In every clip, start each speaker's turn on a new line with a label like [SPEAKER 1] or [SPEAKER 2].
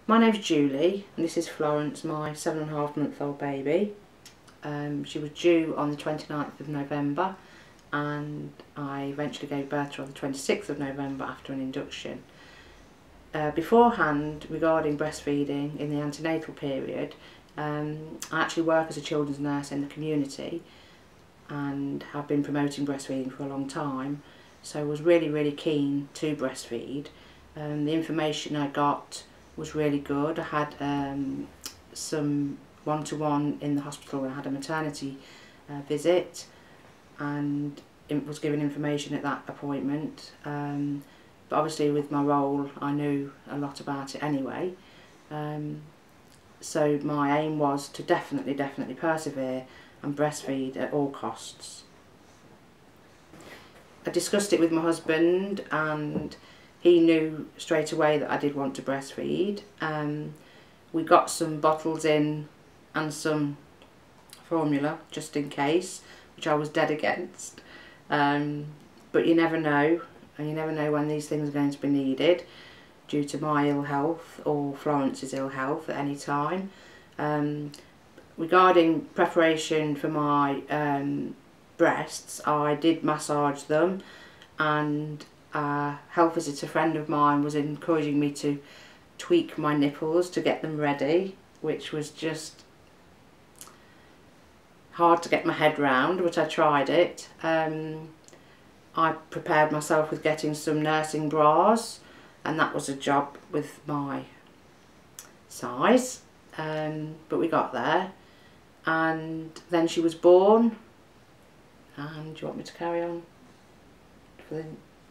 [SPEAKER 1] My name's Julie and this is Florence, my 7.5-month-old baby. She was due on the 29th of November and I eventually gave birth to her on the 26th of November after an induction. Beforehand, regarding breastfeeding in the antenatal period, I actually work as a children's nurse in the community and have been promoting breastfeeding for a long time, so I was really keen to breastfeed. The information I got was really good. I had some one-to-one in the hospital when I had a maternity visit, and it was given information at that appointment. But obviously with my role I knew a lot about it anyway. So my aim was to definitely persevere and breastfeed at all costs. I discussed it with my husband and he knew straight away that I did want to breastfeed. We got some bottles in and some formula just in case, which I was dead against. But you never know, and you never know when these things are going to be needed due to my ill health or Florence's ill health at any time. Regarding preparation for my breasts, I did massage them, and a health visitor friend of mine was encouraging me to tweak my nipples to get them ready, which was just hard to get my head round, but I tried it. I prepared myself with getting some nursing bras, and that was a job with my size, but we got there. And then she was born, and do you want me to carry on?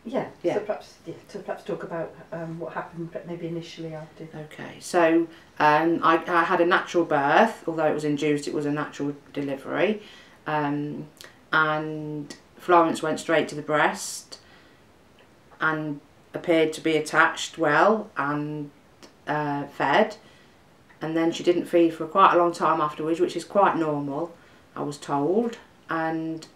[SPEAKER 2] Yeah. So perhaps talk about what happened maybe initially after.
[SPEAKER 1] Okay, so I had a natural birth, although it was induced, it was a natural delivery, and Florence went straight to the breast and appeared to be attached well and fed, and then she didn't feed for quite a long time afterwards, which is quite normal, I was told. And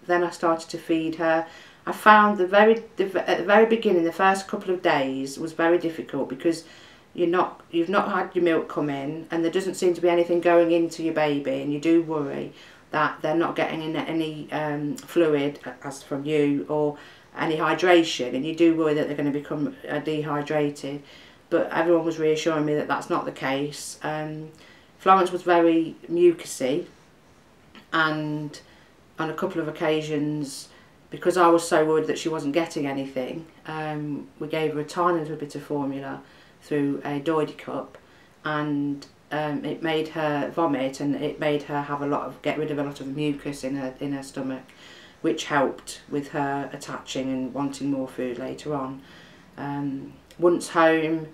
[SPEAKER 1] then I started to feed her. I found at the very beginning, the first couple of days was very difficult because you've not had your milk come in and there doesn't seem to be anything going into your baby, and you do worry that they're not getting in any fluid as from you or any hydration, and you do worry that they're going to become dehydrated. But everyone was reassuring me that that's not the case. Florence was very mucousy, and on a couple of occasions, because I was so worried that she wasn't getting anything, we gave her a tiny little bit of formula through a doily cup, and it made her vomit, and it made her have get rid of a lot of mucus in her stomach, which helped with her attaching and wanting more food later on. Once home,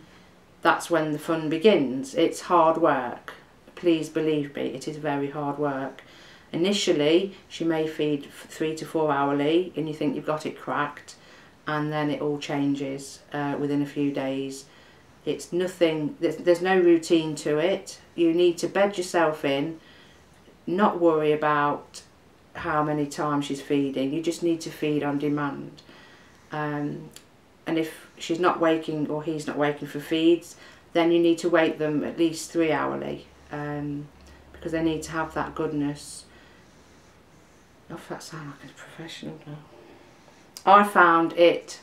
[SPEAKER 1] that's when the fun begins. It's hard work. Please believe me, it is very hard work. Initially, she may feed 3 to 4 hourly and you think you've got it cracked, and then it all changes within a few days. It's nothing, there's no routine to it. You need to bed yourself in, not worry about how many times she's feeding. You just need to feed on demand. And if she's not waking or he's not waking for feeds, then you need to wake them at least 3 hourly, because they need to have that goodness. Oh, that sounds like a professional now. I found it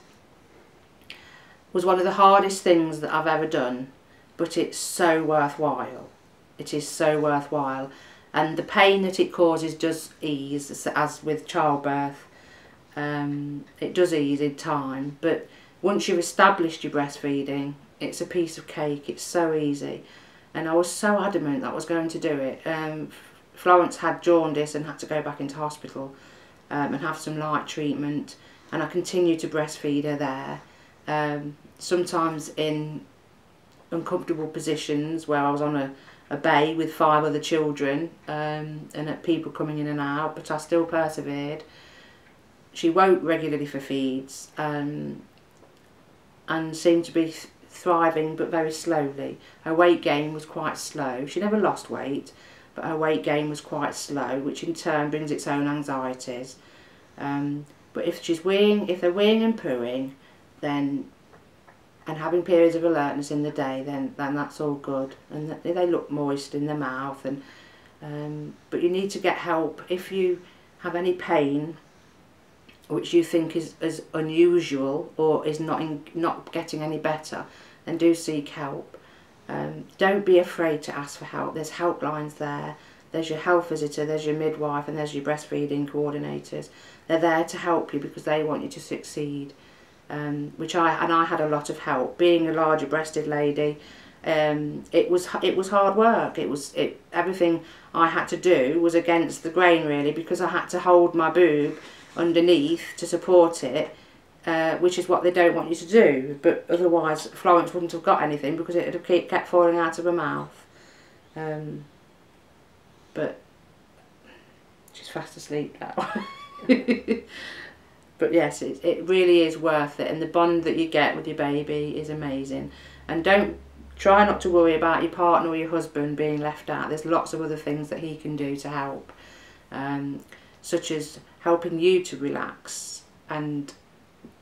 [SPEAKER 1] was one of the hardest things that I've ever done, but it's so worthwhile. It is so worthwhile, and the pain that it causes does ease, as with childbirth. It does ease in time, but once you've established your breastfeeding, it's a piece of cake. It's so easy, and I was so adamant that I was going to do it. Florence had jaundice and had to go back into hospital and have some light treatment, and I continued to breastfeed her there, sometimes in uncomfortable positions where I was on a bay with 5 other children, and at people coming in and out, but I still persevered. She woke regularly for feeds, and seemed to be thriving, but very slowly. Her weight gain was quite slow. She never lost weight, but her weight gain was quite slow, which in turn brings its own anxieties. But if they're weeing and pooing, then and having periods of alertness in the day, then that's all good, and they look moist in their mouth. And but you need to get help if you have any pain which you think is unusual or is not getting any better, then do seek help. Don't be afraid to ask for help. There's helplines there. There's your health visitor, there's your midwife, and there's your breastfeeding coordinators. They're there to help you because they want you to succeed. I had a lot of help. Being a larger breasted lady, it was hard work. Everything I had to do was against the grain, really, because I had to hold my boob underneath to support it, which is what they don't want you to do. But otherwise Florence wouldn't have got anything because it would have kept falling out of her mouth. But she's fast asleep now. But yes, it really is worth it, and the bond that you get with your baby is amazing. And try not to worry about your partner or your husband being left out. There's lots of other things that he can do to help, such as helping you to relax and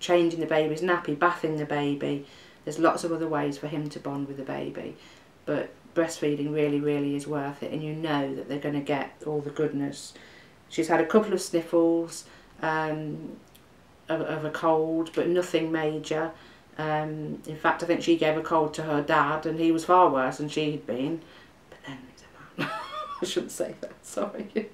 [SPEAKER 1] changing the baby's nappy, bathing the baby. There's lots of other ways for him to bond with the baby, but breastfeeding really, really is worth it, and you know that they're going to get all the goodness. She's had a couple of sniffles of a cold, but nothing major. In fact, I think she gave a cold to her dad, and he was far worse than she had been. But then he's a man. I shouldn't say that, sorry.